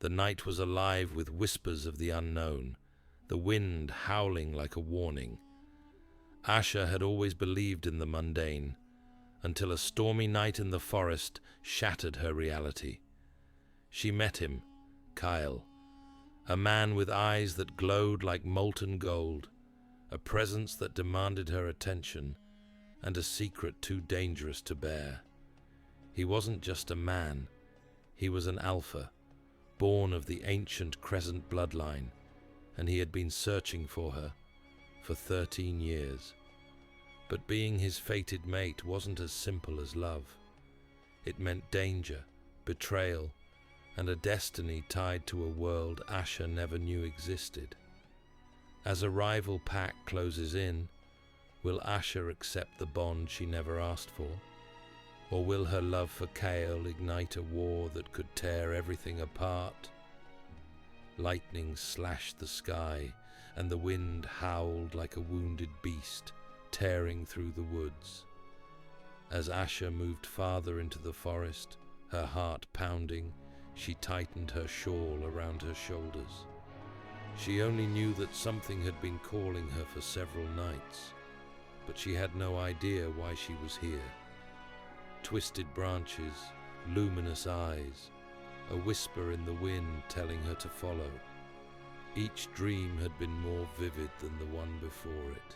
The night was alive with whispers of the unknown, the wind howling like a warning. Asha had always believed in the mundane, until a stormy night in the forest shattered her reality. She met him, Kael, a man with eyes that glowed like molten gold, a presence that demanded her attention, and a secret too dangerous to bear. He wasn't just a man, he was an alpha, born of the ancient Crescent Bloodline, and he had been searching for her for 13 years. But being his fated mate wasn't as simple as love. It meant danger, betrayal, and a destiny tied to a world Asha never knew existed. As a rival pack closes in, will Asha accept the bond she never asked for? Or will her love for Kael ignite a war that could tear everything apart? Lightning slashed the sky, and the wind howled like a wounded beast, tearing through the woods. As Asha moved farther into the forest, her heart pounding, she tightened her shawl around her shoulders. She only knew that something had been calling her for several nights, but she had no idea why she was here. Twisted branches, luminous eyes, a whisper in the wind telling her to follow. Each dream had been more vivid than the one before it.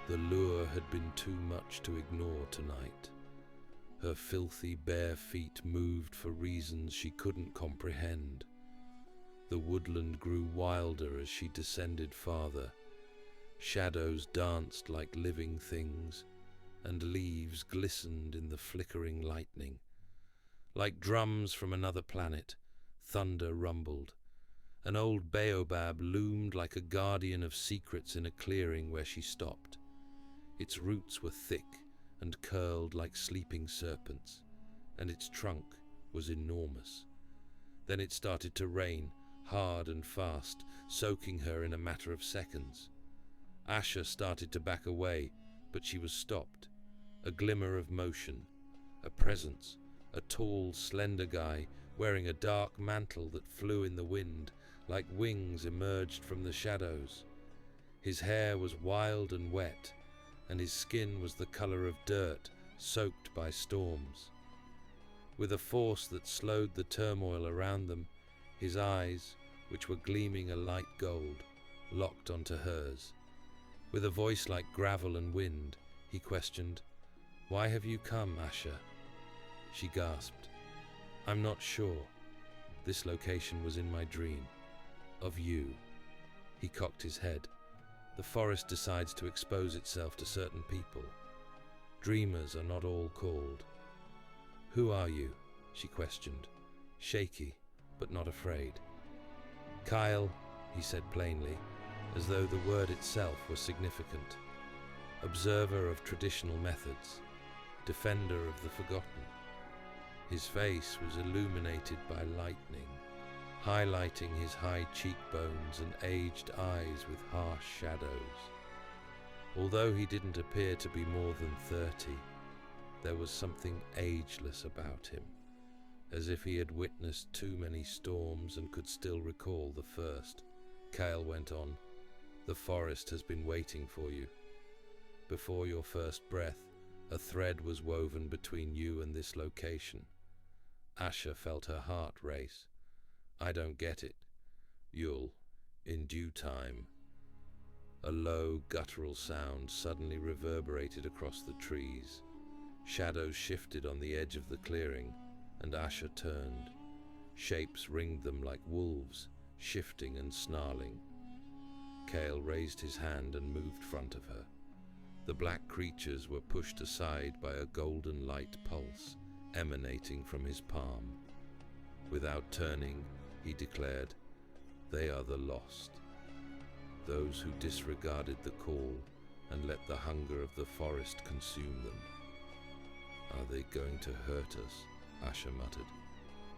The lure had been too much to ignore tonight. Her filthy bare feet moved for reasons she couldn't comprehend. The woodland grew wilder as she descended farther. Shadows danced like living things, and leaves glistened in the flickering lightning. Like drums from another planet, thunder rumbled. An old baobab loomed like a guardian of secrets in a clearing where she stopped. Its roots were thick and curled like sleeping serpents, and its trunk was enormous. Then it started to rain, hard and fast, soaking her in a matter of seconds. Asha started to back away, but she was stopped. A glimmer of motion, a presence, a tall, slender guy wearing a dark mantle that flew in the wind, like wings emerged from the shadows. His hair was wild and wet, and his skin was the color of dirt, soaked by storms. With a force that slowed the turmoil around them, his eyes, which were gleaming a light gold, locked onto hers. With a voice like gravel and wind, he questioned, "Why have you come, Asha?" She gasped, "I'm not sure. This location was in my dream. Of you." He cocked his head. The forest decides to expose itself to certain people. Dreamers are not all called. "Who are you?" she questioned, shaky but not afraid. "Kael," he said plainly, as though the word itself was significant. Observer of traditional methods, defender of the forgotten. His face was illuminated by lightning, highlighting his high cheekbones and aged eyes with harsh shadows. Although he didn't appear to be more than 30, there was something ageless about him, as if he had witnessed too many storms and could still recall the first. Kael went on, "The forest has been waiting for you. Before your first breath, a thread was woven between you and this location." Asha felt her heart race. "I don't get it. You'll, in due time." A low, guttural sound suddenly reverberated across the trees. Shadows shifted on the edge of the clearing, and Asha turned. Shapes ringed them like wolves, shifting and snarling. Kael raised his hand and moved front of her. The black creatures were pushed aside by a golden light pulse emanating from his palm. Without turning, he declared, "They are the lost, those who disregarded the call and let the hunger of the forest consume them." "Are they going to hurt us?" Asha muttered.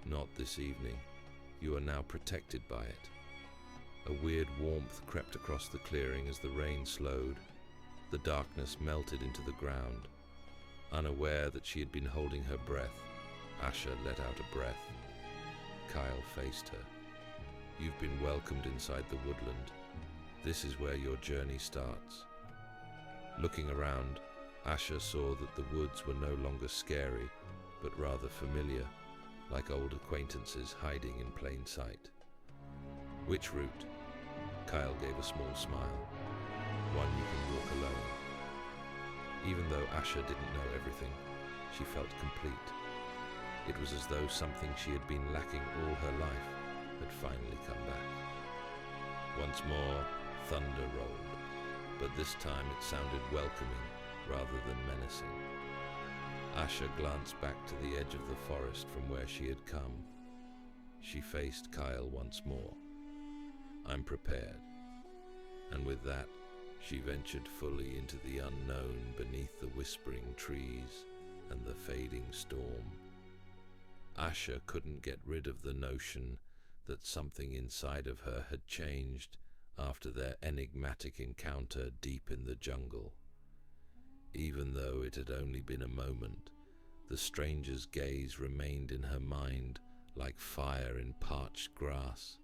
"Not this evening. You are now protected by it." A weird warmth crept across the clearing as the rain slowed. The darkness melted into the ground. Unaware that she had been holding her breath, Asha let out a breath. Kael faced her. "You've been welcomed inside the woodland. This is where your journey starts." Looking around, Asha saw that the woods were no longer scary, but rather familiar, like old acquaintances hiding in plain sight. "Which route?" Kael gave a small smile. "One you can walk alone." Even though Asha didn't know everything, she felt complete. It was as though something she had been lacking all her life had finally come back. Once more, thunder rolled, but this time it sounded welcoming rather than menacing. Asha glanced back to the edge of the forest from where she had come. She faced Kael once more. "I'm prepared." And with that, she ventured fully into the unknown beneath the whispering trees and the fading storm. Asha couldn't get rid of the notion that something inside of her had changed after their enigmatic encounter deep in the jungle. Even though it had only been a moment, the stranger's gaze remained in her mind like fire in parched grass.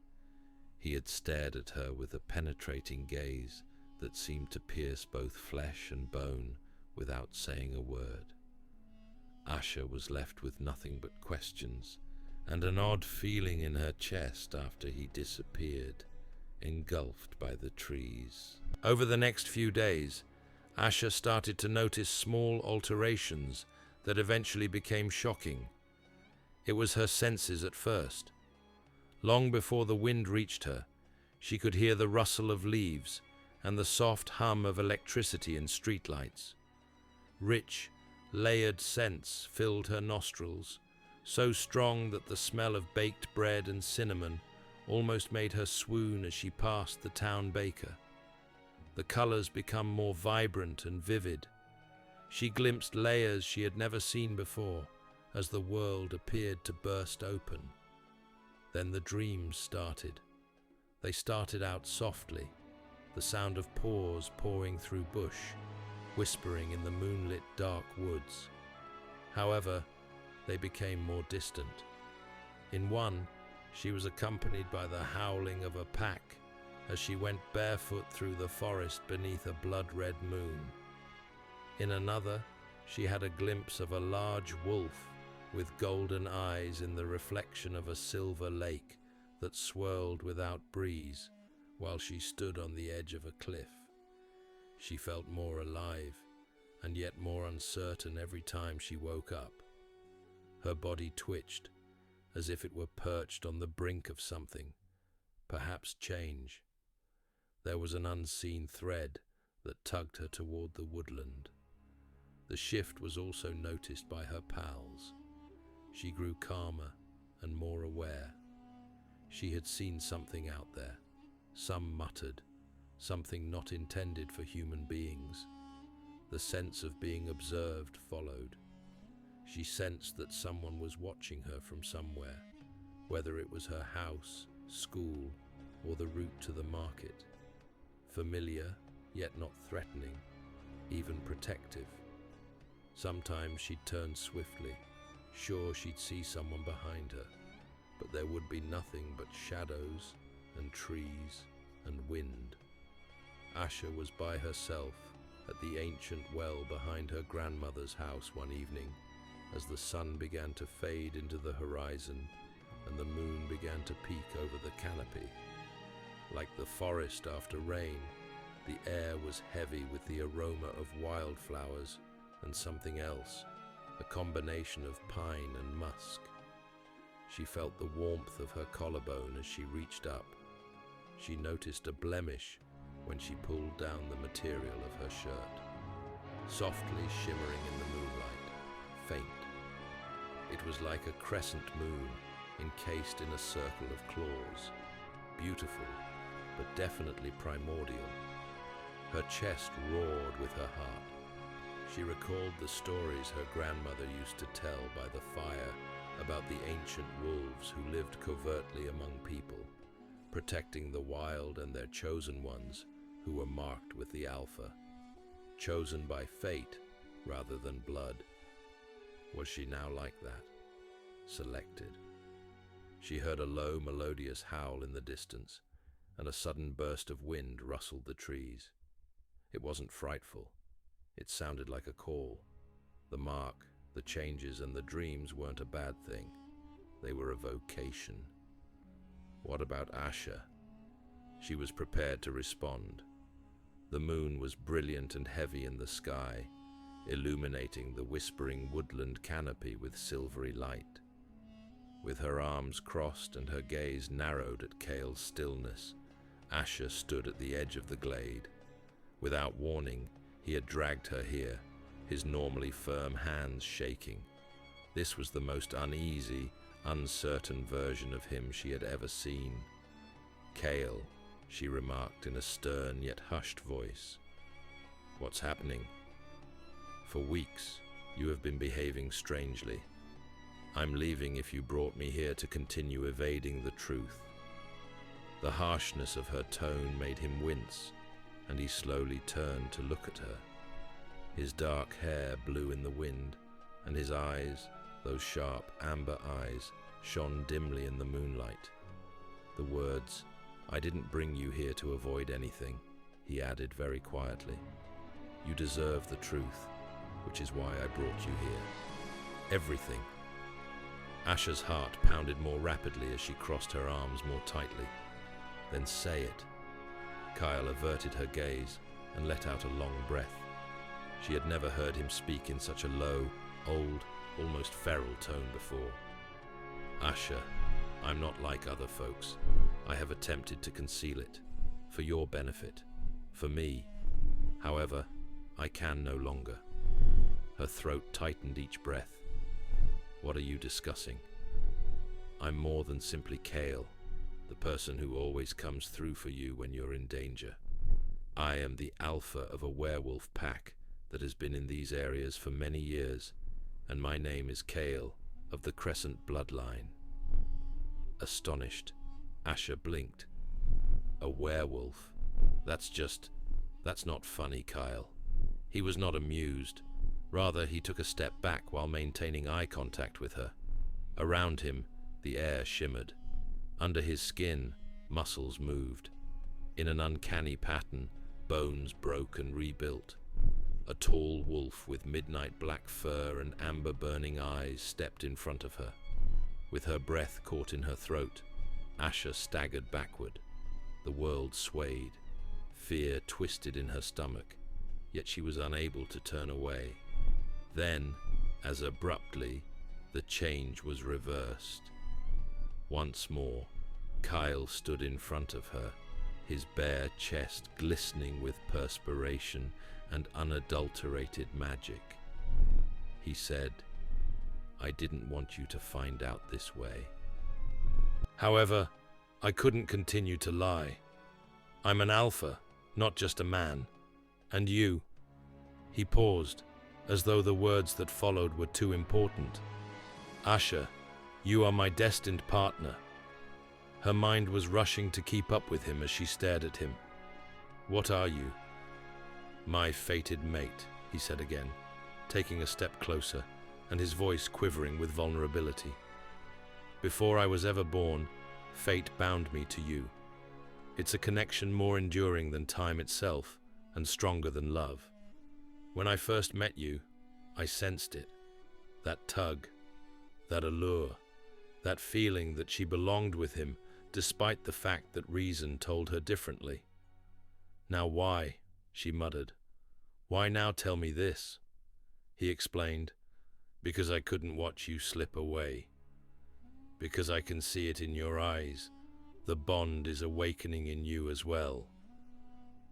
He had stared at her with a penetrating gaze that seemed to pierce both flesh and bone without saying a word. Asha was left with nothing but questions and an odd feeling in her chest after he disappeared, engulfed by the trees. Over the next few days, Asha started to notice small alterations that eventually became shocking. It was her senses at first. Long before the wind reached her, she could hear the rustle of leaves and the soft hum of electricity in streetlights. Rich, layered scents filled her nostrils, so strong that the smell of baked bread and cinnamon almost made her swoon as she passed the town baker. The colors became more vibrant and vivid. She glimpsed layers she had never seen before as the world appeared to burst open. Then the dreams started. They started out softly, the sound of paws pouring through bush, whispering in the moonlit dark woods. However, they became more distant. In one, she was accompanied by the howling of a pack as she went barefoot through the forest beneath a blood-red moon. In another, she had a glimpse of a large wolf with golden eyes in the reflection of a silver lake that swirled without breeze while she stood on the edge of a cliff. She felt more alive and yet more uncertain every time she woke up. Her body twitched as if it were perched on the brink of something, perhaps change. There was an unseen thread that tugged her toward the woodland. The shift was also noticed by her pals. She grew calmer and more aware. She had seen something out there. Some muttered, something not intended for human beings. The sense of being observed followed. She sensed that someone was watching her from somewhere, whether it was her house, school, or the route to the market. Familiar, yet not threatening, even protective. Sometimes she'd turn swiftly, sure she'd see someone behind her, but there would be nothing but shadows and trees and wind. Asha was by herself at the ancient well behind her grandmother's house one evening as the sun began to fade into the horizon and the moon began to peek over the canopy. Like the forest after rain, the air was heavy with the aroma of wildflowers and something else, a combination of pine and musk. She felt the warmth of her collarbone as she reached up. She noticed a blemish when she pulled down the material of her shirt. Softly shimmering in the moonlight, faint. It was like a crescent moon encased in a circle of claws. Beautiful, but definitely primordial. Her chest roared with her heart. She recalled the stories her grandmother used to tell by the fire about the ancient wolves who lived covertly among people, protecting the wild and their chosen ones who were marked with the Alpha, chosen by fate rather than blood. Was she now like that? Selected? She heard a low, melodious howl in the distance, and a sudden burst of wind rustled the trees. It wasn't frightful. It sounded like a call. The mark, the changes, and the dreams weren't a bad thing. They were a vocation. What about Asha? She was prepared to respond. The moon was brilliant and heavy in the sky, illuminating the whispering woodland canopy with silvery light. With her arms crossed and her gaze narrowed at Kael's stillness, Asha stood at the edge of the glade. Without warning, he had dragged her here, his normally firm hands shaking. This was the most uneasy, uncertain version of him she had ever seen. "Kael," she remarked in a stern yet hushed voice. "What's happening?" "For weeks, you have been behaving strangely. I'm leaving if you brought me here to continue evading the truth." The harshness of her tone made him wince, and he slowly turned to look at her. His dark hair blew in the wind, and his eyes, those sharp amber eyes, shone dimly in the moonlight. The words, "I didn't bring you here to avoid anything," he added very quietly. "You deserve the truth, which is why I brought you here. Everything." Asha's heart pounded more rapidly as she crossed her arms more tightly. "Then say it." Kael averted her gaze and let out a long breath. She had never heard him speak in such a low, old, almost feral tone before. "Asha, I'm not like other folks. I have attempted to conceal it. For your benefit. For me. However, I can no longer." Her throat tightened each breath. "What are you discussing?" "I'm more than simply Kael, the person who always comes through for you when you're in danger. I am the alpha of a werewolf pack that has been in these areas for many years, and my name is Kael of the Crescent Bloodline." Astonished, Asha blinked. "A werewolf? That's not funny, Kael." He was not amused. Rather, he took a step back while maintaining eye contact with her. Around him, the air shimmered. Under his skin, muscles moved. In an uncanny pattern, bones broke and rebuilt. A tall wolf with midnight black fur and amber-burning eyes stepped in front of her. With her breath caught in her throat, Asha staggered backward. The world swayed. Fear twisted in her stomach, yet she was unable to turn away. Then, as abruptly, the change was reversed. Once more, Kael stood in front of her, his bare chest glistening with perspiration and unadulterated magic. He said, "I didn't want you to find out this way." However, I couldn't continue to lie. "I'm an alpha, not just a man. And you." He paused, as though the words that followed were too important. "Asha, you are my destined partner." Her mind was rushing to keep up with him as she stared at him. "What are you?" "My fated mate," he said again, taking a step closer, and his voice quivering with vulnerability. "Before I was ever born, fate bound me to you. It's a connection more enduring than time itself, and stronger than love. When I first met you, I sensed it. That tug, that allure, that feeling that she belonged with him, despite the fact that reason told her differently. Now why?" she muttered. "Why now tell me this?" He explained, "Because I couldn't watch you slip away. Because I can see it in your eyes. The bond is awakening in you as well.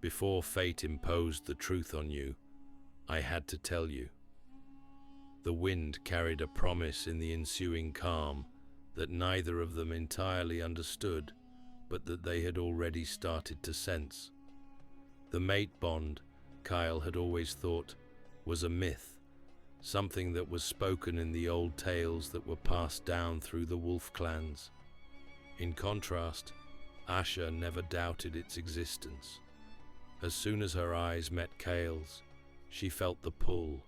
Before fate imposed the truth on you, I had to tell you." The wind carried a promise in the ensuing calm that neither of them entirely understood, but that they had already started to sense. The mate bond, Kael had always thought, was a myth, something that was spoken in the old tales that were passed down through the wolf clans. In contrast, Asha never doubted its existence. As soon as her eyes met Kael's, she felt the pull,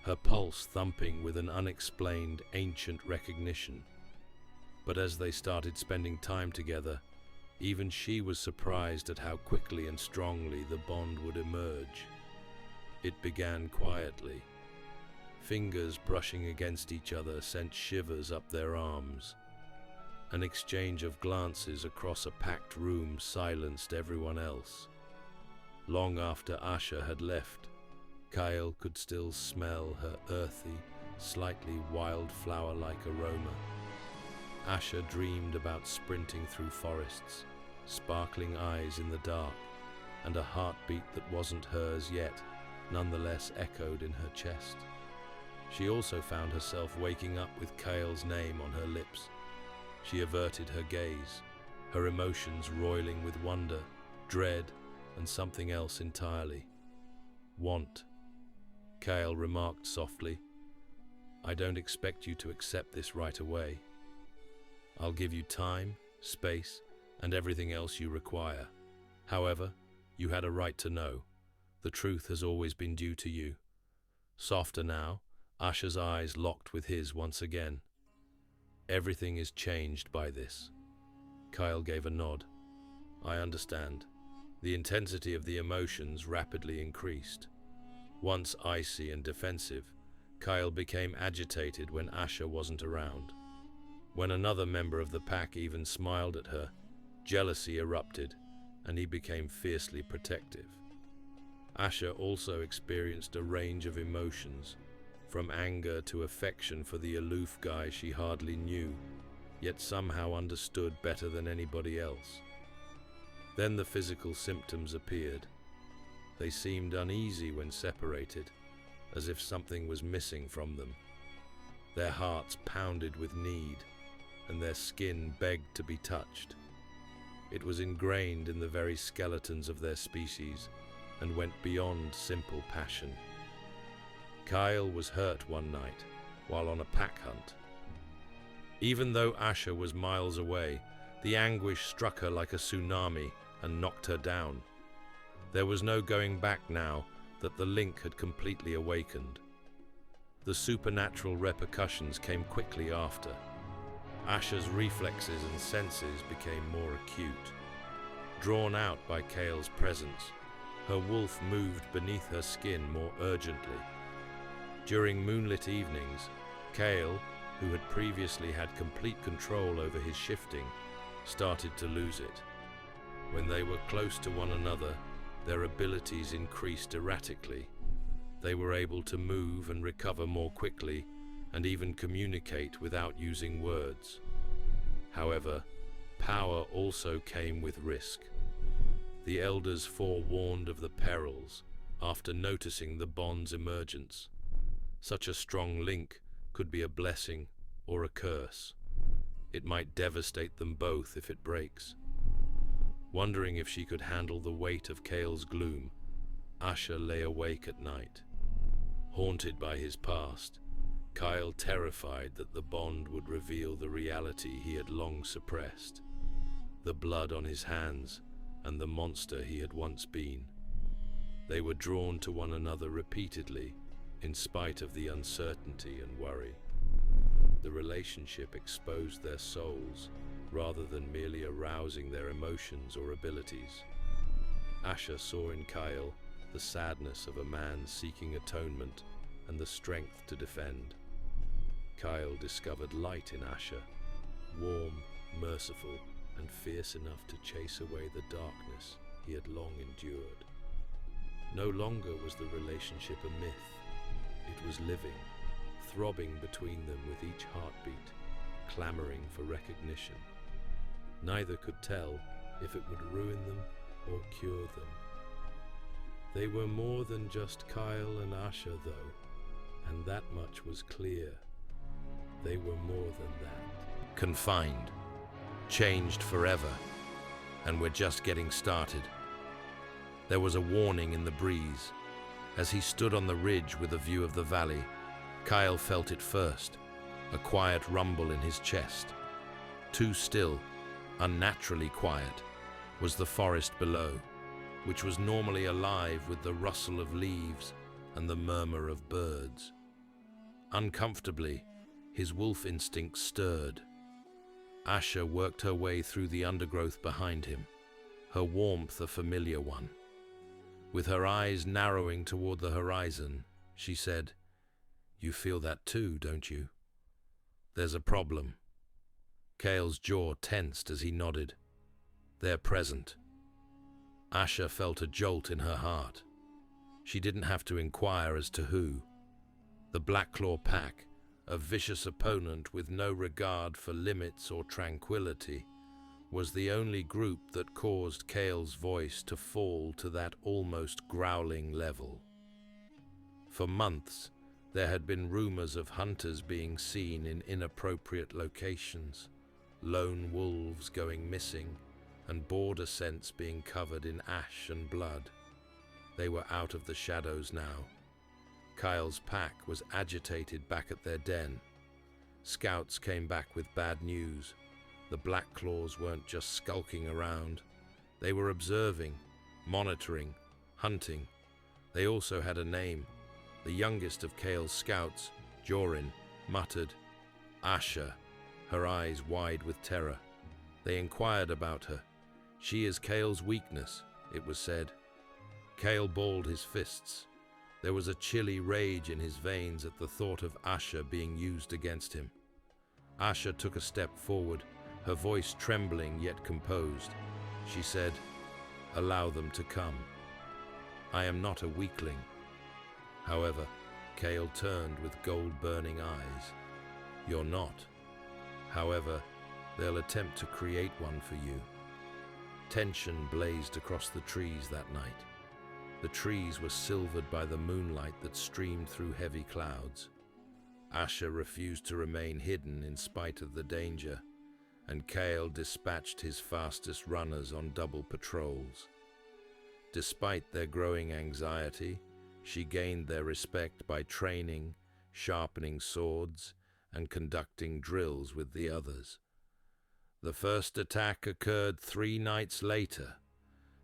her pulse thumping with an unexplained, ancient recognition. But as they started spending time together, even she was surprised at how quickly and strongly the bond would emerge. It began quietly. Fingers brushing against each other sent shivers up their arms. An exchange of glances across a packed room silenced everyone else. Long after Asha had left, Kael could still smell her earthy, slightly wildflower-like aroma. Asha dreamed about sprinting through forests, sparkling eyes in the dark, and a heartbeat that wasn't hers yet, nonetheless echoed in her chest. She also found herself waking up with Kael's name on her lips. She averted her gaze, her emotions roiling with wonder, dread, and something else entirely. Want. Kael remarked softly, "I don't expect you to accept this right away. I'll give you time, space, and everything else you require. However, you had a right to know. The truth has always been due to you." Softer now, Asha's eyes locked with his once again. "Everything is changed by this." Kael gave a nod. "I understand." The intensity of the emotions rapidly increased. Once icy and defensive, Kael became agitated when Asha wasn't around. When another member of the pack even smiled at her, jealousy erupted, and he became fiercely protective. Asha also experienced a range of emotions, from anger to affection for the aloof guy she hardly knew, yet somehow understood better than anybody else. Then the physical symptoms appeared. They seemed uneasy when separated, as if something was missing from them. Their hearts pounded with need, and their skin begged to be touched. It was ingrained in the very skeletons of their species, and went beyond simple passion. Kael was hurt one night, while on a pack hunt. Even though Asha was miles away, the anguish struck her like a tsunami and knocked her down. There was no going back now that the link had completely awakened. The supernatural repercussions came quickly after. Asha's reflexes and senses became more acute. Drawn out by Kael's presence, her wolf moved beneath her skin more urgently. During moonlit evenings, Kael, who had previously had complete control over his shifting, started to lose it. When they were close to one another, their abilities increased erratically. They were able to move and recover more quickly, and even communicate without using words. However, power also came with risk. The elders forewarned of the perils after noticing the bond's emergence. Such a strong link could be a blessing or a curse. It might devastate them both if it breaks. Wondering if she could handle the weight of Kael's gloom, Asha lay awake at night. Haunted by his past, Kael terrified that the bond would reveal the reality he had long suppressed, the blood on his hands and the monster he had once been. They were drawn to one another repeatedly, in spite of the uncertainty and worry. The relationship exposed their souls, rather than merely arousing their emotions or abilities. Asha saw in Kael the sadness of a man seeking atonement and the strength to defend. Kael discovered light in Asha, warm, merciful, and fierce enough to chase away the darkness he had long endured. No longer was the relationship a myth. It was living, throbbing between them with each heartbeat, clamoring for recognition. Neither could tell if it would ruin them or cure them. They were more than just Kael and Asha, though, and that much was clear. They were more than that. Confined, changed forever, and we're just getting started. There was a warning in the breeze. As he stood on the ridge with a view of the valley, Kael felt it first, a quiet rumble in his chest. Too still, unnaturally quiet, was the forest below, which was normally alive with the rustle of leaves and the murmur of birds. Uncomfortably, his wolf instinct stirred. Asha worked her way through the undergrowth behind him, her warmth a familiar one. With her eyes narrowing toward the horizon, she said, "You feel that too, don't you?" "There's a problem." Kael's jaw tensed as he nodded. "They're present." Asha felt a jolt in her heart. She didn't have to inquire as to who. The Blackclaw Pack, a vicious opponent with no regard for limits or tranquility, was the only group that caused Kael's voice to fall to that almost growling level. For months, there had been rumors of hunters being seen in inappropriate locations, lone wolves going missing, and border scents being covered in ash and blood. They were out of the shadows now. Kael's pack was agitated back at their den. Scouts came back with bad news. The Blackclaws weren't just skulking around. They were observing, monitoring, hunting. They also had a name. The youngest of Kael's scouts, Jorin, muttered, "Asha," her eyes wide with terror. They inquired about her. "She is Kael's weakness," it was said. Kael balled his fists. There was a chilly rage in his veins at the thought of Asha being used against him. Asha took a step forward, her voice trembling yet composed. She said, "Allow them to come. I am not a weakling." However, Kael turned with gold-burning eyes. "You're not. However, they'll attempt to create one for you." Tension blazed across the trees that night. The trees were silvered by the moonlight that streamed through heavy clouds. Asha refused to remain hidden in spite of the danger, and Kael dispatched his fastest runners on double patrols. Despite their growing anxiety, she gained their respect by training, sharpening swords, and conducting drills with the others. The first attack occurred 3 nights later.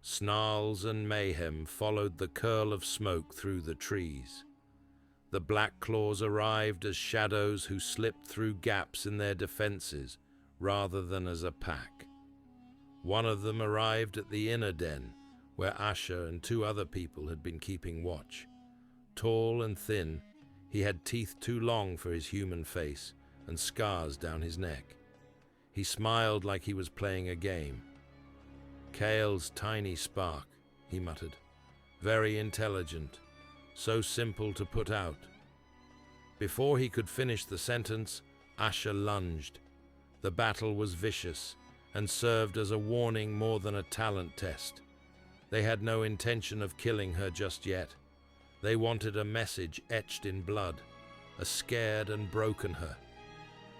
Snarls and mayhem followed the curl of smoke through the trees. The Blackclaws arrived as shadows who slipped through gaps in their defenses rather than as a pack. One of them arrived at the inner den, where Asha and 2 other people had been keeping watch. Tall and thin, he had teeth too long for his human face and scars down his neck. He smiled like he was playing a game. "Kael's tiny spark," he muttered. "Very intelligent, so simple to put out." Before he could finish the sentence, Asha lunged. The battle was vicious and served as a warning more than a talent test. They had no intention of killing her just yet. They wanted a message etched in blood, a scared and broken her.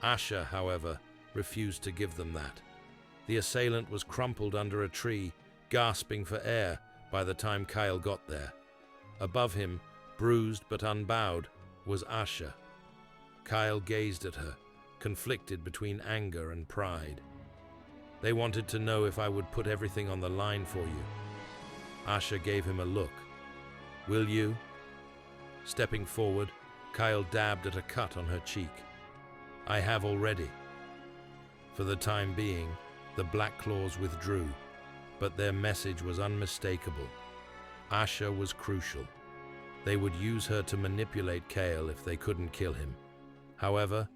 Asha, however, refused to give them that. The assailant was crumpled under a tree, gasping for air by the time Kael got there. Above him, bruised but unbowed, was Asha. Kael gazed at her, conflicted between anger and pride. "They wanted to know if I would put everything on the line for you." Asha gave him a look. "Will you?" Stepping forward, Kael dabbed at a cut on her cheek. "I have already." For the time being, the Blackclaws withdrew, but their message was unmistakable. Asha was crucial. They would use her to manipulate Kael if they couldn't kill him. However,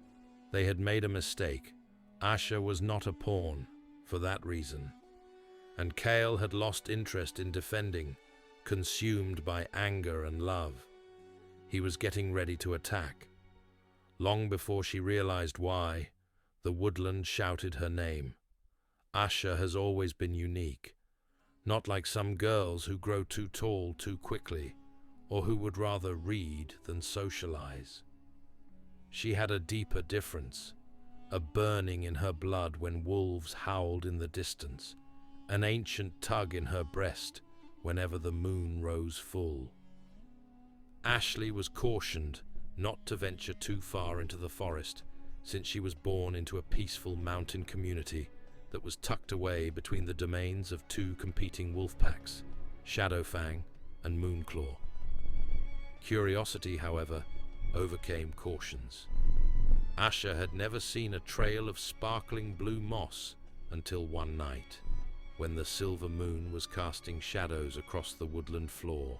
they had made a mistake. Asha was not a pawn for that reason, and Kael had lost interest in defending, consumed by anger and love. He was getting ready to attack. Long before she realized why, the woodland shouted her name. Asha has always been unique, not like some girls who grow too tall too quickly, or who would rather read than socialize. She had a deeper difference, a burning in her blood when wolves howled in the distance, an ancient tug in her breast whenever the moon rose full. Ashley was cautioned not to venture too far into the forest, since she was born into a peaceful mountain community that was tucked away between the domains of 2 competing wolf packs, Shadowfang and Moonclaw. Curiosity, however, overcame cautions. Asha had never seen a trail of sparkling blue moss until one night, when the silver moon was casting shadows across the woodland floor.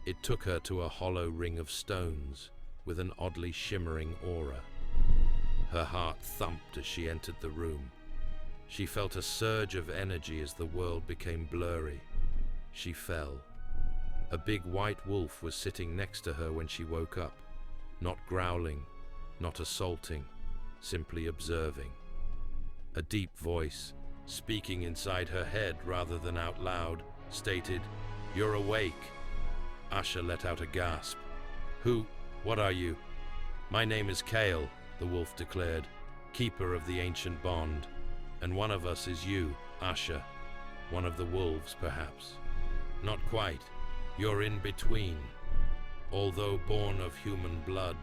It took her to a hollow ring of stones with an oddly shimmering aura. Her heart thumped as she entered the room. She felt a surge of energy as the world became blurry. She fell. A big white wolf was sitting next to her when she woke up, not growling, not assaulting, simply observing. A deep voice, speaking inside her head rather than out loud, stated, "You're awake." Asha let out a gasp. "Who? What are you?" "My name is Kael," the wolf declared, "keeper of the ancient bond. And one of us is you, Asha. One of the wolves, perhaps." "Not quite. You're in between. Although born of human blood,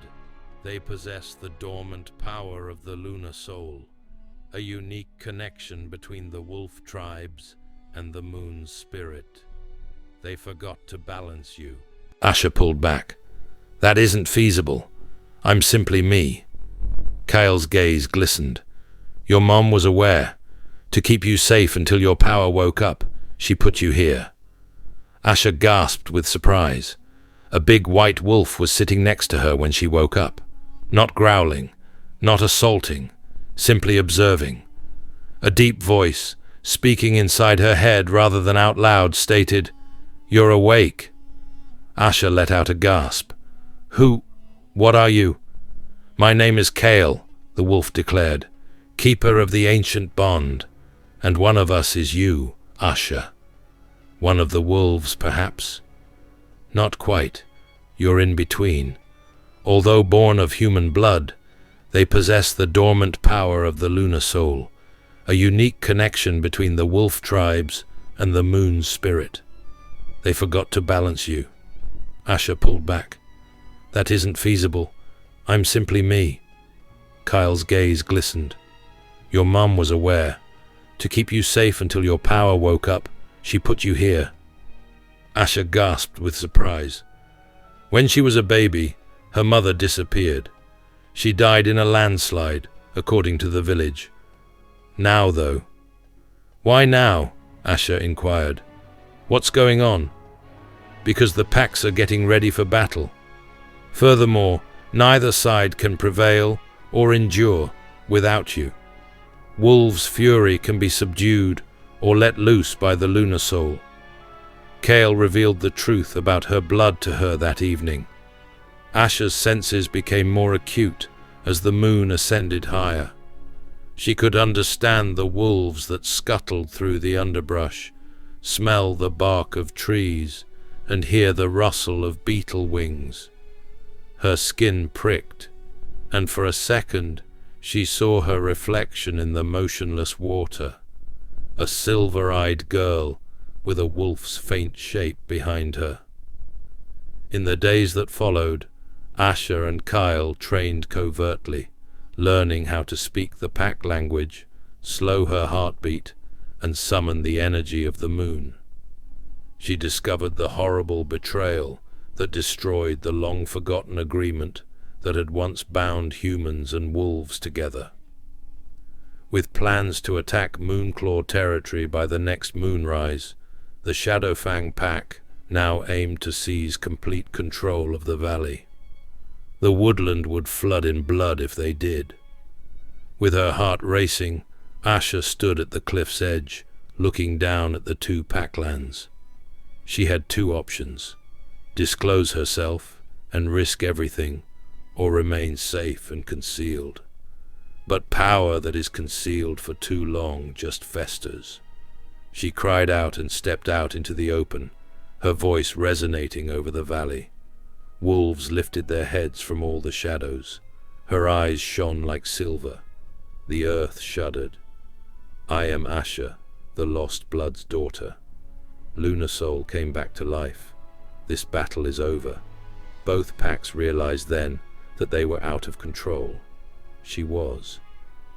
they possess the dormant power of the lunar soul, a unique connection between the wolf tribes and the moon's spirit. They forgot to balance you." Asha pulled back. "That isn't feasible. I'm simply me." Kael's gaze glistened. "Your mom was aware. To keep you safe until your power woke up, she put you here." Asha gasped with surprise. A big white wolf was sitting next to her when she woke up, not growling, not assaulting, simply observing. A deep voice, speaking inside her head rather than out loud, stated, "You're awake." Asha let out a gasp. "Who? What are you?" "My name is Kael," the wolf declared, "keeper of the ancient bond, and one of us is you, Asha. One of the wolves, perhaps?" "Not quite. You're in between. Although born of human blood, they possess the dormant power of the lunar soul, a unique connection between the wolf tribes and the moon's spirit. They forgot to balance you." Asha pulled back. "That isn't feasible. I'm simply me." Kael's gaze glistened. "Your mum was aware. To keep you safe until your power woke up, she put you here." Asha gasped with surprise. "When she was a baby, her mother disappeared. She died in a landslide, according to the village. Now, though." "Why now?" Asha inquired. "What's going on?" "Because the packs are getting ready for battle. Furthermore, neither side can prevail or endure without you. Wolves' fury can be subdued or let loose by the lunar soul." Kael revealed the truth about her blood to her that evening. Asha's senses became more acute as the moon ascended higher. She could understand the wolves that scuttled through the underbrush, smell the bark of trees, and hear the rustle of beetle wings. Her skin pricked, and for a second she saw her reflection in the motionless water, a silver-eyed girl with a wolf's faint shape behind her. In the days that followed, Asha and Kael trained covertly, learning how to speak the pack language, slow her heartbeat, and summon the energy of the moon. She discovered the horrible betrayal that destroyed the long-forgotten agreement that had once bound humans and wolves together. With plans to attack Moonclaw territory by the next moonrise, the Shadowfang pack now aimed to seize complete control of the valley. The woodland would flood in blood if they did. With her heart racing, Asha stood at the cliff's edge, looking down at the two packlands. She had two options: disclose herself and risk everything, or remain safe and concealed. But power that is concealed for too long just festers. She cried out and stepped out into the open, her voice resonating over the valley. Wolves lifted their heads from all the shadows. Her eyes shone like silver. The earth shuddered. "I am Asha, the lost blood's daughter. Lunar Soul came back to life. This battle is over." Both packs realized then that they were out of control. She was.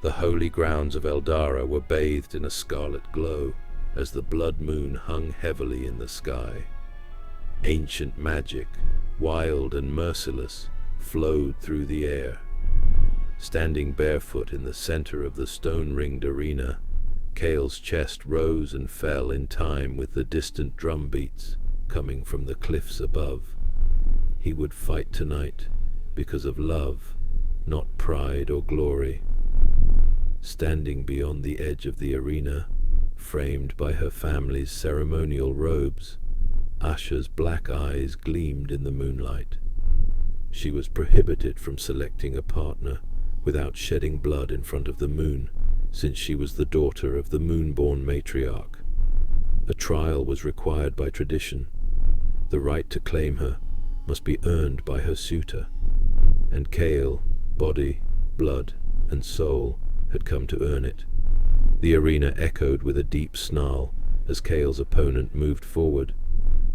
The holy grounds of Eldara were bathed in a scarlet glow as the blood moon hung heavily in the sky. Ancient magic, wild and merciless, flowed through the air. Standing barefoot in the center of the stone-ringed arena, Kael's chest rose and fell in time with the distant drum beats coming from the cliffs above. He would fight tonight because of love, not pride or glory. Standing beyond the edge of the arena, framed by her family's ceremonial robes, Asha's black eyes gleamed in the moonlight. She was prohibited from selecting a partner without shedding blood in front of the moon, since she was the daughter of the moon-born matriarch. A trial was required by tradition. The right to claim her must be earned by her suitor, and Kael, body, blood, and soul, had come to earn it. The arena echoed with a deep snarl as Kael's opponent moved forward.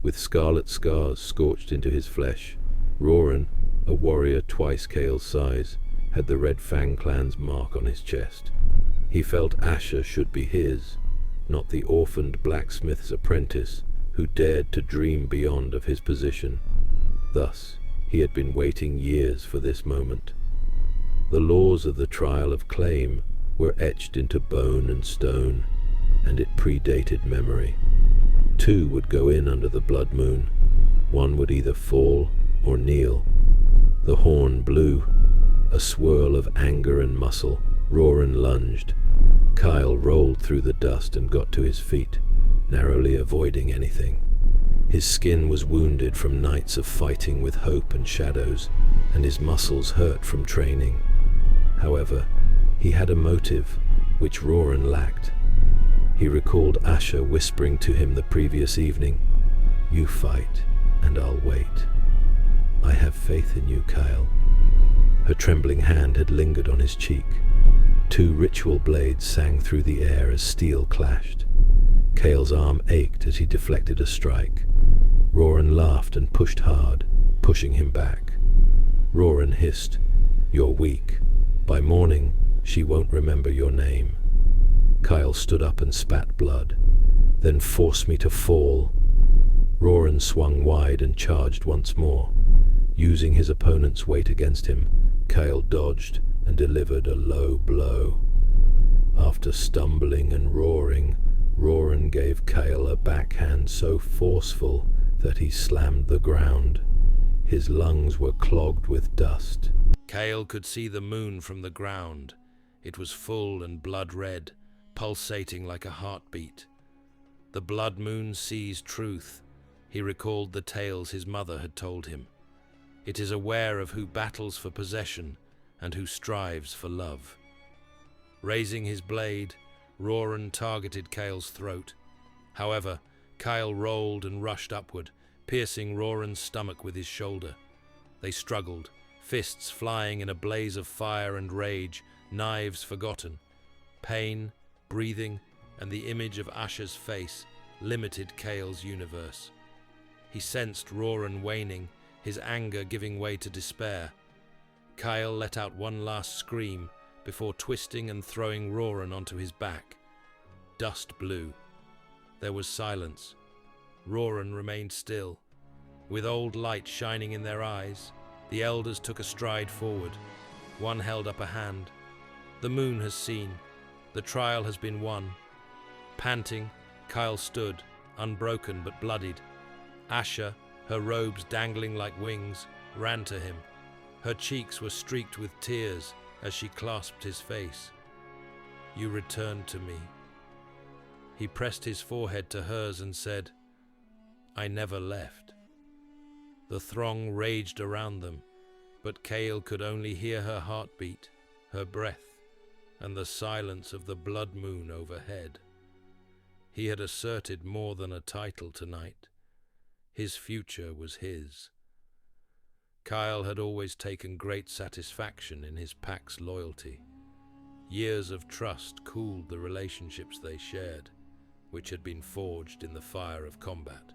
With scarlet scars scorched into his flesh, Roran, a warrior twice Kael's size, had the Red Fang clan's mark on his chest. He felt Asha should be his, not the orphaned blacksmith's apprentice who dared to dream beyond of his position. Thus, he had been waiting years for this moment. The laws of the trial of claim were etched into bone and stone, and it predated memory. Two would go in under the blood moon. One would either fall or kneel. The horn blew. A swirl of anger and muscle, Roran lunged. Kael rolled through the dust and got to his feet, narrowly avoiding anything. His skin was wounded from nights of fighting with hope and shadows, and his muscles hurt from training. However, he had a motive, which Roran lacked. He recalled Asha whispering to him the previous evening, "You fight, and I'll wait. I have faith in you, Kael." Her trembling hand had lingered on his cheek. Two ritual blades sang through the air as steel clashed. Kael's arm ached as he deflected a strike. Roran laughed and pushed hard, pushing him back. Roran hissed, "You're weak. By morning, she won't remember your name." Kael stood up and spat blood. "Then force me to fall." Roran swung wide and charged once more. Using his opponent's weight against him, Kael dodged and delivered a low blow. After stumbling and roaring, Roran gave Kael a backhand so forceful that he slammed the ground. His lungs were clogged with dust. Kael could see the moon from the ground. It was full and blood-red, pulsating like a heartbeat. The blood moon sees truth. He recalled the tales his mother had told him. It is aware of who battles for possession and who strives for love. Raising his blade, Roran targeted Kael's throat. However, Kael rolled and rushed upward, piercing Roran's stomach with his shoulder. They struggled, fists flying in a blaze of fire and rage, knives forgotten. Pain, breathing, and the image of Asha's face limited Kael's universe. He sensed Roran waning, his anger giving way to despair. Kael let out one last scream before twisting and throwing Roran onto his back. Dust blew. There was silence. Roran remained still. With old light shining in their eyes, the elders took a stride forward. One held up a hand. "The moon has seen. The trial has been won." Panting, Kael stood, unbroken but bloodied. Asha, her robes dangling like wings, ran to him. Her cheeks were streaked with tears as she clasped his face. "You returned to me." He pressed his forehead to hers and said, "I never left." The throng raged around them, but Kael could only hear her heartbeat, her breath, and the silence of the blood moon overhead. He had asserted more than a title tonight. His future was his. Kael had always taken great satisfaction in his pack's loyalty. Years of trust cooled the relationships they shared, which had been forged in the fire of combat.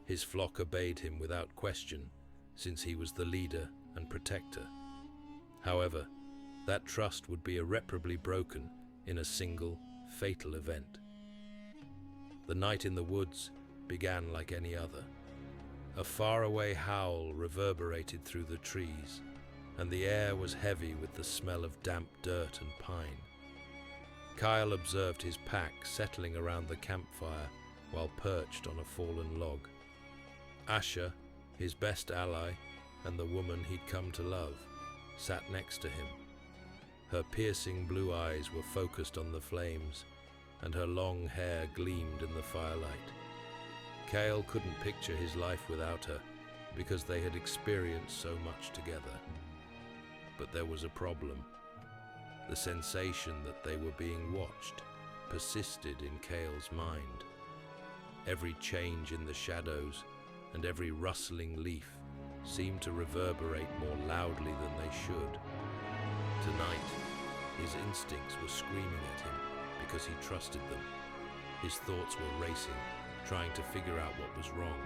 His flock obeyed him without question, since he was the leader and protector. However, that trust would be irreparably broken in a single, fatal event. The night in the woods began like any other. A faraway howl reverberated through the trees. and the air was heavy with the smell of damp dirt and pine. Kael observed his pack settling around the campfire while perched on a fallen log. Asha, his best ally, and the woman he'd come to love, sat next to him. Her piercing blue eyes were focused on the flames, and her long hair gleamed in the firelight. Kael couldn't picture his life without her, because they had experienced so much together. But there was a problem. The sensation that they were being watched persisted in Kael's mind. Every change in the shadows and every rustling leaf seemed to reverberate more loudly than they should. Tonight, his instincts were screaming at him because he trusted them. His thoughts were racing, trying to figure out what was wrong.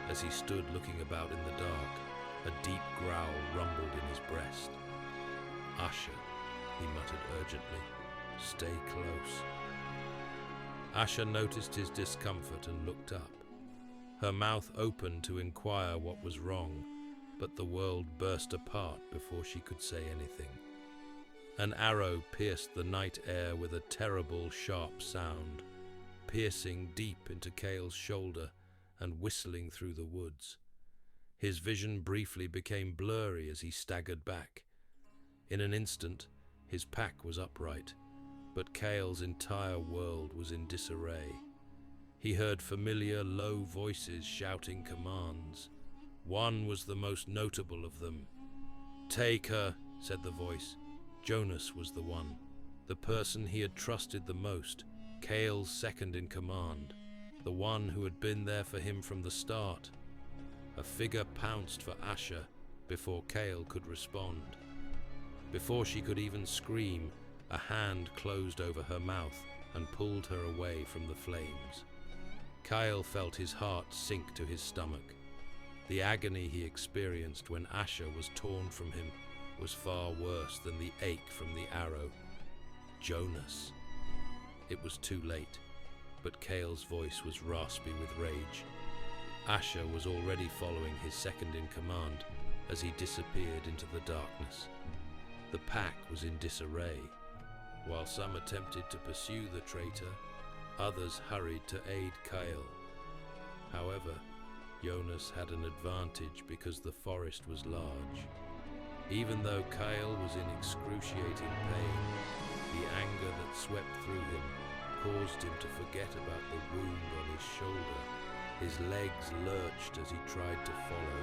As he stood looking about in the dark, a deep growl rumbled in his breast. "Asha," he muttered urgently, "stay close." Asha noticed his discomfort and looked up. Her mouth opened to inquire what was wrong, but the world burst apart before she could say anything. An arrow pierced the night air with a terrible, sharp sound, piercing deep into Kael's shoulder and whistling through the woods. His vision briefly became blurry as he staggered back. In an instant, his pack was upright, but Kael's entire world was in disarray. He heard familiar, low voices shouting commands. One was the most notable of them. "Take her," said the voice. Jonas was the one, the person he had trusted the most, Kael's second in command, the one who had been there for him from the start. A figure pounced for Asha before Kael could respond. Before she could even scream, a hand closed over her mouth and pulled her away from the flames. Kael felt his heart sink to his stomach. The agony he experienced when Asha was torn from him was far worse than the ache from the arrow. Jonas. It was too late, but Kael's voice was raspy with rage. Asha was already following his second in command as he disappeared into the darkness. The pack was in disarray. While some attempted to pursue the traitor, others hurried to aid Kael. However, Jonas had an advantage because the forest was large. Even though Kael was in excruciating pain, the anger that swept through him caused him to forget about the wound on his shoulder. His legs lurched as he tried to follow.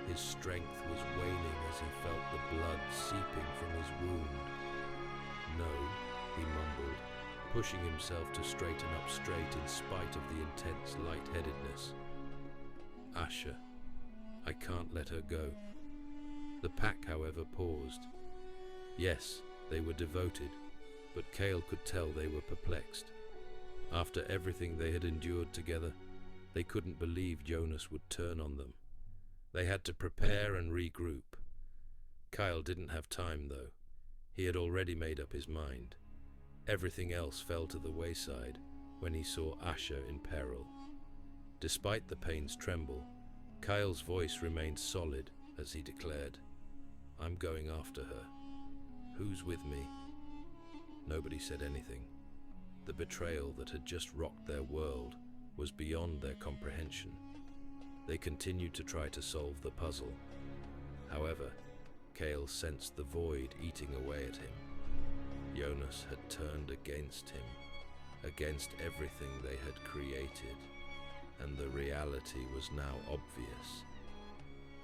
His strength was waning as he felt the blood seeping from his wound. "No," he mumbled, pushing himself to straighten up straight in spite of the intense lightheadedness. "Asha, I can't let her go." The pack, however, paused. Yes, they were devoted, but Kael could tell they were perplexed. After everything they had endured together, they couldn't believe Jonas would turn on them. They had to prepare and regroup. Kael didn't have time, though. He had already made up his mind. Everything else fell to the wayside when he saw Asha in peril. Despite the pain's tremble, Kael's voice remained solid as he declared, "I'm going after her. Who's with me?" Nobody said anything. The betrayal that had just rocked their world was beyond their comprehension. They continued to try to solve the puzzle. However, Kael sensed the void eating away at him. Jonas had turned against him, against everything they had created, and the reality was now obvious.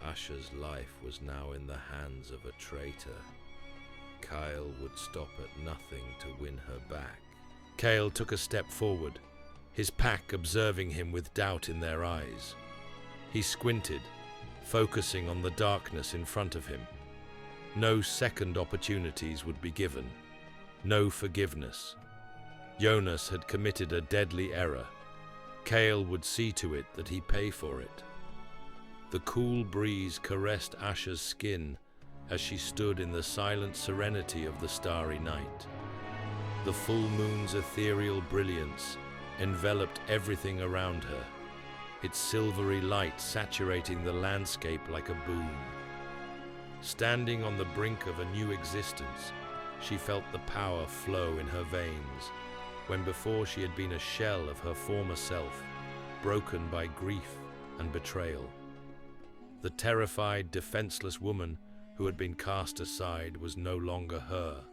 Asha's life was now in the hands of a traitor. Kael would stop at nothing to win her back. Kael took a step forward, his pack observing him with doubt in their eyes. He squinted, focusing on the darkness in front of him. No second opportunities would be given. No forgiveness. Jonas had committed a deadly error. Kael would see to it that he pay for it. The cool breeze caressed Asha's skin as she stood in the silent serenity of the starry night. The full moon's ethereal brilliance enveloped everything around her, its silvery light saturating the landscape like a boon. Standing on the brink of a new existence, she felt the power flow in her veins, when before she had been a shell of her former self, broken by grief and betrayal. The terrified, defenseless woman who had been cast aside was no longer her.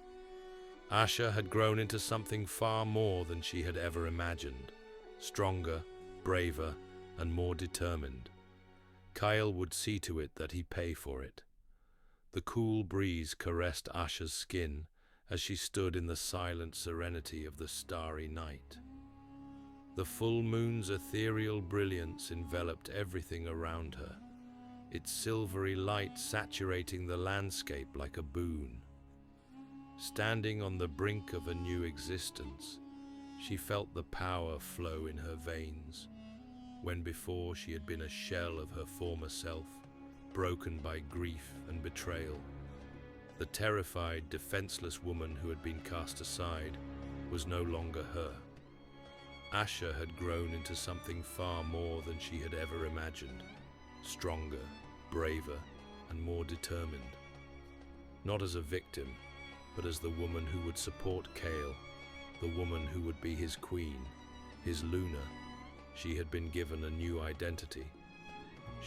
Asha had grown into something far more than she had ever imagined, stronger, braver, and more determined. Kael would see to it that he pay for it. The cool breeze caressed Asha's skin as she stood in the silent serenity of the starry night. The full moon's ethereal brilliance enveloped everything around her, its silvery light saturating the landscape like a boon. Standing on the brink of a new existence, she felt the power flow in her veins, when before she had been a shell of her former self, broken by grief and betrayal. The terrified, defenseless woman who had been cast aside was no longer her. Asha had grown into something far more than she had ever imagined, stronger, braver, and more determined. Not as a victim, but as the woman who would support Kael, the woman who would be his queen, his Luna. She had been given a new identity.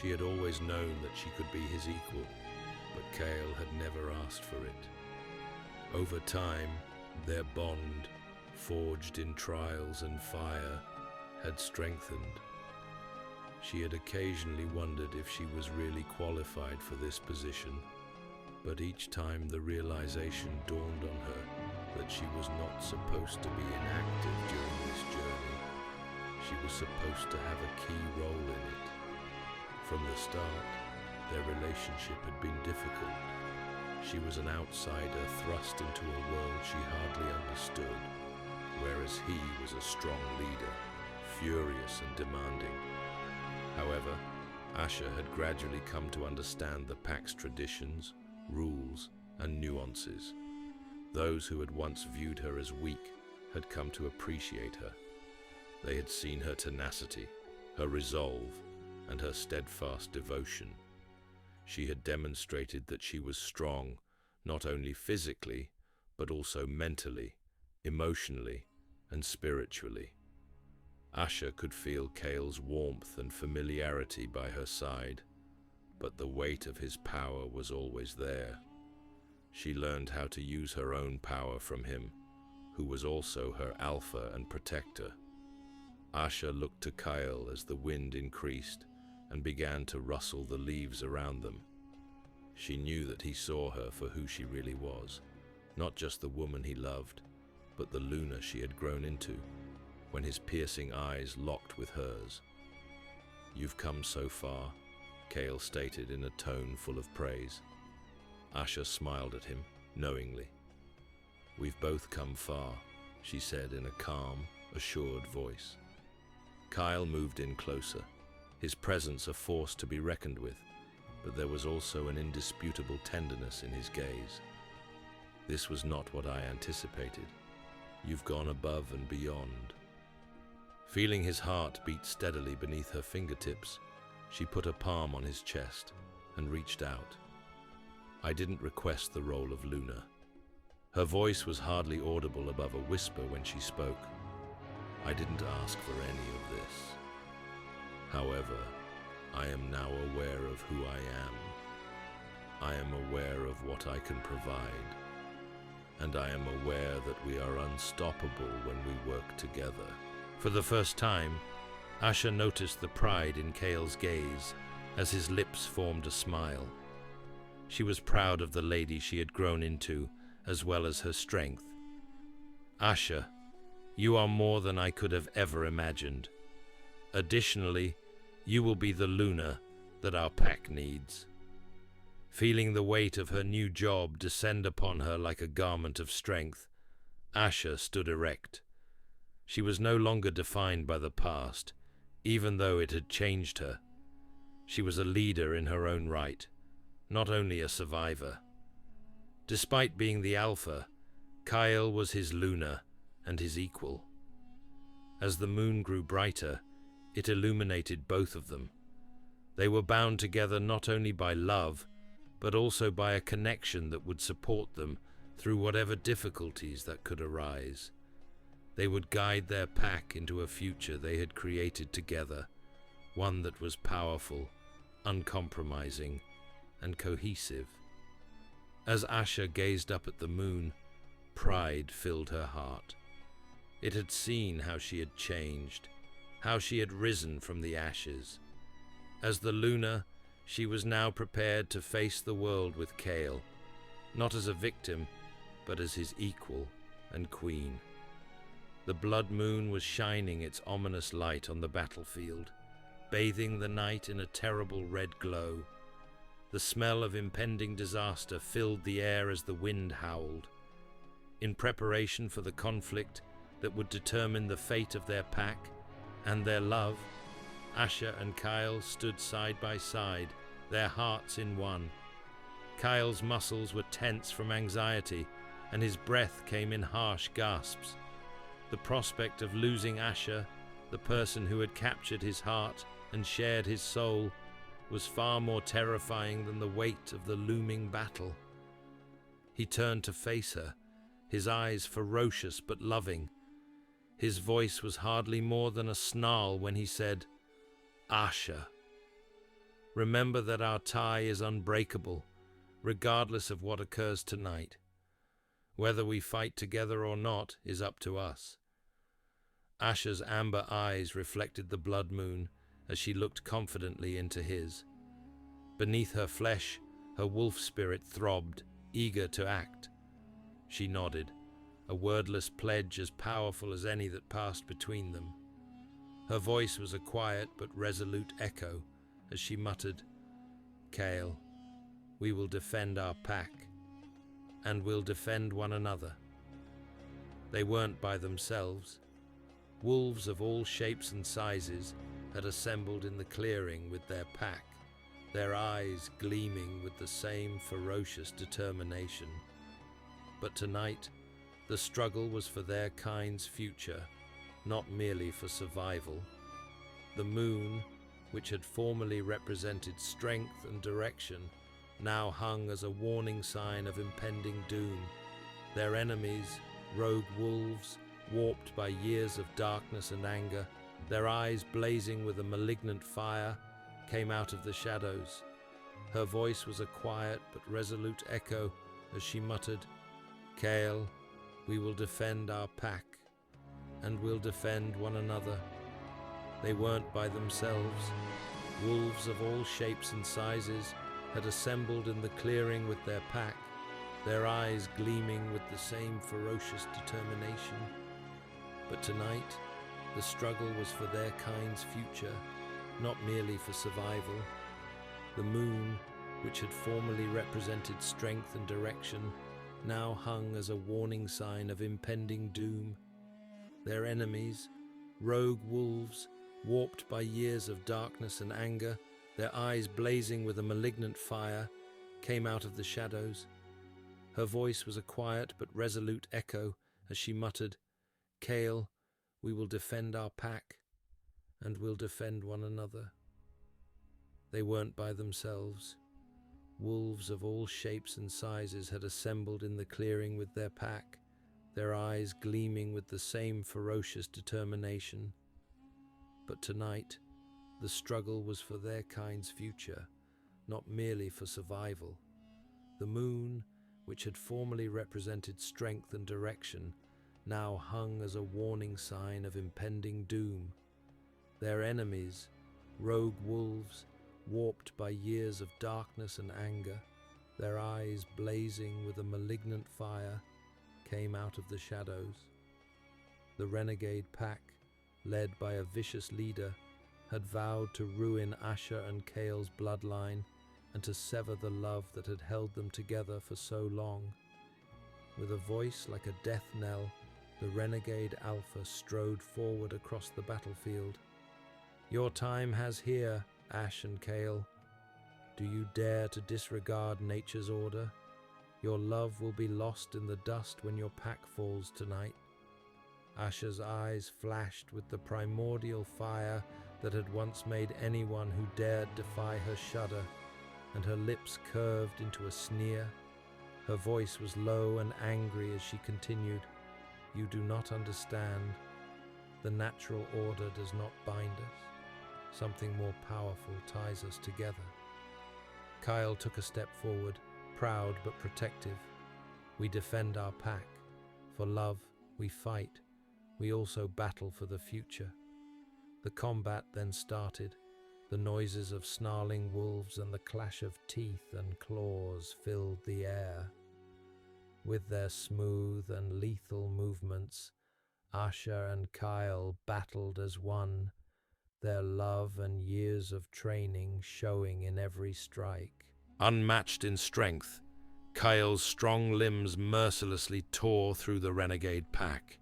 She had always known that she could be his equal, but Kael had never asked for it. Over time, their bond, forged in trials and fire, had strengthened. She had occasionally wondered if she was really qualified for this position, but each time the realization dawned on her that she was not supposed to be inactive during this journey. She was supposed to have a key role in it. From the start, their relationship had been difficult. She was an outsider thrust into a world she hardly understood, whereas he was a strong leader, furious and demanding. However, Asha had gradually come to understand the pack's traditions, rules, and nuances. Those who had once viewed her as weak had come to appreciate her. They had seen her tenacity, her resolve, and her steadfast devotion. She had demonstrated that she was strong, not only physically, but also mentally, emotionally, and spiritually. Asha could feel Kael's warmth and familiarity by her side, but the weight of his power was always there. She learned how to use her own power from him, who was also her alpha and protector. Asha looked to Kael as the wind increased and began to rustle the leaves around them. She knew that he saw her for who she really was, not just the woman he loved, but the Luna she had grown into, when his piercing eyes locked with hers. "You've come so far," Kael stated in a tone full of praise. Asha smiled at him, knowingly. "We've both come far," she said in a calm, assured voice. Kael moved in closer, his presence a force to be reckoned with, but there was also an indisputable tenderness in his gaze. "This was not what I anticipated. You've gone above and beyond." Feeling his heart beat steadily beneath her fingertips, she put a palm on his chest and reached out. "I didn't request the role of Luna." Her voice was hardly audible above a whisper when she spoke. "I didn't ask for any of this. However, I am now aware of who I am. I am aware of what I can provide, and I am aware that we are unstoppable when we work together." For the first time, Asha noticed the pride in Kael's gaze as his lips formed a smile. She was proud of the lady she had grown into, as well as her strength. "Asha, you are more than I could have ever imagined. Additionally, you will be the Luna that our pack needs." Feeling the weight of her new job descend upon her like a garment of strength, Asha stood erect. She was no longer defined by the past, even though it had changed her. She was a leader in her own right, not only a survivor. Despite being the alpha, Kael was his Luna and his equal. As the moon grew brighter, it illuminated both of them. They were bound together not only by love, but also by a connection that would support them through whatever difficulties that could arise. They would guide their pack into a future they had created together, one that was powerful, uncompromising, and cohesive. As Asha gazed up at the moon, pride filled her heart. It had seen how she had changed, how she had risen from the ashes. As the Luna, she was now prepared to face the world with Kael, not as a victim, but as his equal and queen. The blood moon was shining its ominous light on the battlefield, bathing the night in a terrible red glow. The smell of impending disaster filled the air as the wind howled. In preparation for the conflict that would determine the fate of their pack and their love, Asha and Kael stood side by side, their hearts in one. Kael's muscles were tense from anxiety, and his breath came in harsh gasps. The prospect of losing Asha, the person who had captured his heart and shared his soul, was far more terrifying than the weight of the looming battle. He turned to face her, his eyes ferocious but loving. His voice was hardly more than a snarl when he said, "Asha, remember that our tie is unbreakable, regardless of what occurs tonight. Whether we fight together or not is up to us." Asha's amber eyes reflected the blood moon as she looked confidently into his. Beneath her flesh, her wolf spirit throbbed, eager to act. She nodded, a wordless pledge as powerful as any that passed between them. Her voice was a quiet but resolute echo as she muttered, "Kael, we will defend our pack, and we'll defend one another." They weren't by themselves. Wolves of all shapes and sizes had assembled in the clearing with their pack, their eyes gleaming with the same ferocious determination. But tonight, the struggle was for their kind's future, not merely for survival. The moon, which had formerly represented strength and direction, now hung as a warning sign of impending doom. Their enemies, rogue wolves, warped by years of darkness and anger, their eyes blazing with a malignant fire, came out of the shadows. Her voice was a quiet but resolute echo as she muttered, "Kael, we will defend our pack, and we'll defend one another." They weren't by themselves. Wolves of all shapes and sizes had assembled in the clearing with their pack, their eyes gleaming with the same ferocious determination. But tonight, the struggle was for their kind's future, not merely for survival. The moon, which had formerly represented strength and direction, now hung as a warning sign of impending doom. Their enemies, rogue wolves, warped by years of darkness and anger, their eyes blazing with a malignant fire, came out of the shadows. Her voice was a quiet but resolute echo as she muttered, "Kael, we will defend our pack, and we'll defend one another." They weren't by themselves. Wolves of all shapes and sizes had assembled in the clearing with their pack, their eyes gleaming with the same ferocious determination. But tonight, the struggle was for their kind's future, not merely for survival. The moon, which had formerly represented strength and direction, now hung as a warning sign of impending doom. Their enemies, rogue wolves, warped by years of darkness and anger, their eyes blazing with a malignant fire, came out of the shadows. The renegade pack, led by a vicious leader, had vowed to ruin Asha and Kael's bloodline and to sever the love that had held them together for so long. With a voice like a death knell, the renegade alpha strode forward across the battlefield. "Your time has here, Ash and Kael. Do you dare to disregard nature's order? Your love will be lost in the dust when your pack falls tonight." Asha's eyes flashed with the primordial fire that had once made anyone who dared defy her shudder, and her lips curved into a sneer. Her voice was low and angry as she continued, "You do not understand. The natural order does not bind us. Something more powerful ties us together." Kael took a step forward, proud but protective. "We defend our pack. For love, we fight. We also battle for the future." The combat then started. The noises of snarling wolves and the clash of teeth and claws filled the air. With their smooth and lethal movements, Asha and Kael battled as one, their love and years of training showing in every strike. Unmatched in strength, Kael's strong limbs mercilessly tore through the renegade pack.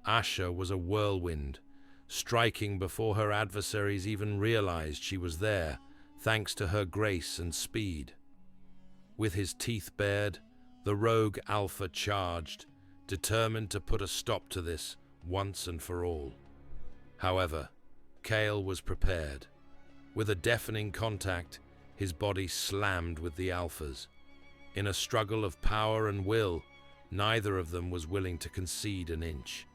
Asha was a whirlwind, striking before her adversaries even realized she was there, thanks to her grace and speed. With his teeth bared, the rogue Alpha charged, determined to put a stop to this once and for all. However, Kael was prepared. With a deafening contact, his body slammed with the Alpha's. In a struggle of power and will, neither of them was willing to concede an inch.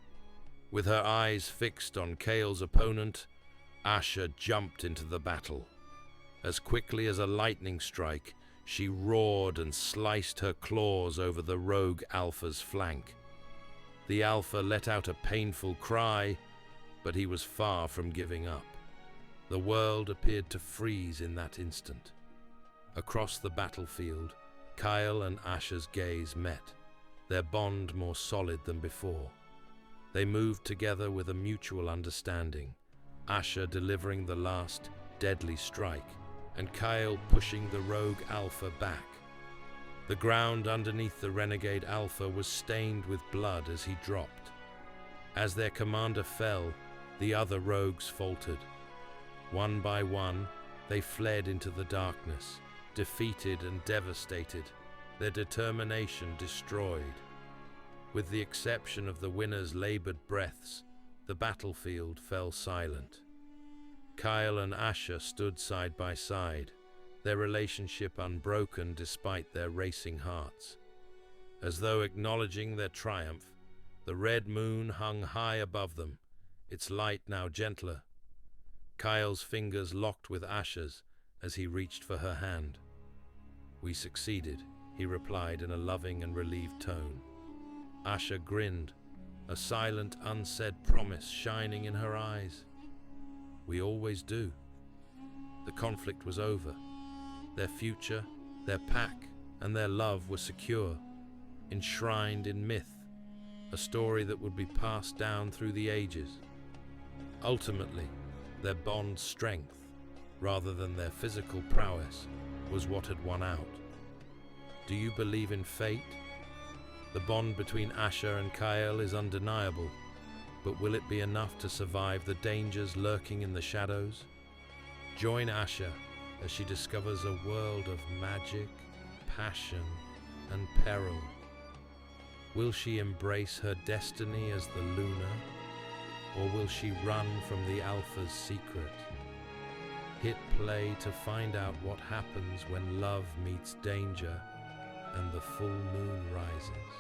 With her eyes fixed on Kael's opponent, Asha jumped into the battle. As quickly as a lightning strike, she roared and sliced her claws over the rogue Alpha's flank. The Alpha let out a painful cry, but he was far from giving up. The world appeared to freeze in that instant. Across the battlefield, Kael and Asha's gaze met, their bond more solid than before. They moved together with a mutual understanding, Asha delivering the last deadly strike, and Kael pushing the rogue Alpha back. The ground underneath the renegade Alpha was stained with blood as he dropped. As their commander fell, the other rogues faltered. One by one, they fled into the darkness, defeated and devastated, their determination destroyed. With the exception of the winner's labored breaths, the battlefield fell silent. Kael and Asha stood side by side, their relationship unbroken despite their racing hearts. As though acknowledging their triumph, the red moon hung high above them, its light now gentler. Kael's fingers locked with Asha's as he reached for her hand. "We succeeded," he replied in a loving and relieved tone. Asha grinned, a silent, unsaid promise shining in her eyes. "We always do." The conflict was over. Their future, their pack, and their love were secure, enshrined in myth, a story that would be passed down through the ages. Ultimately, their bond's strength, rather than their physical prowess, was what had won out. Do you believe in fate? The bond between Asha and Kael is undeniable, but will it be enough to survive the dangers lurking in the shadows? Join Asha as she discovers a world of magic, passion, and peril. Will she embrace her destiny as the Luna, or will she run from the Alpha's secret? Hit play to find out what happens when love meets danger and the full moon rises.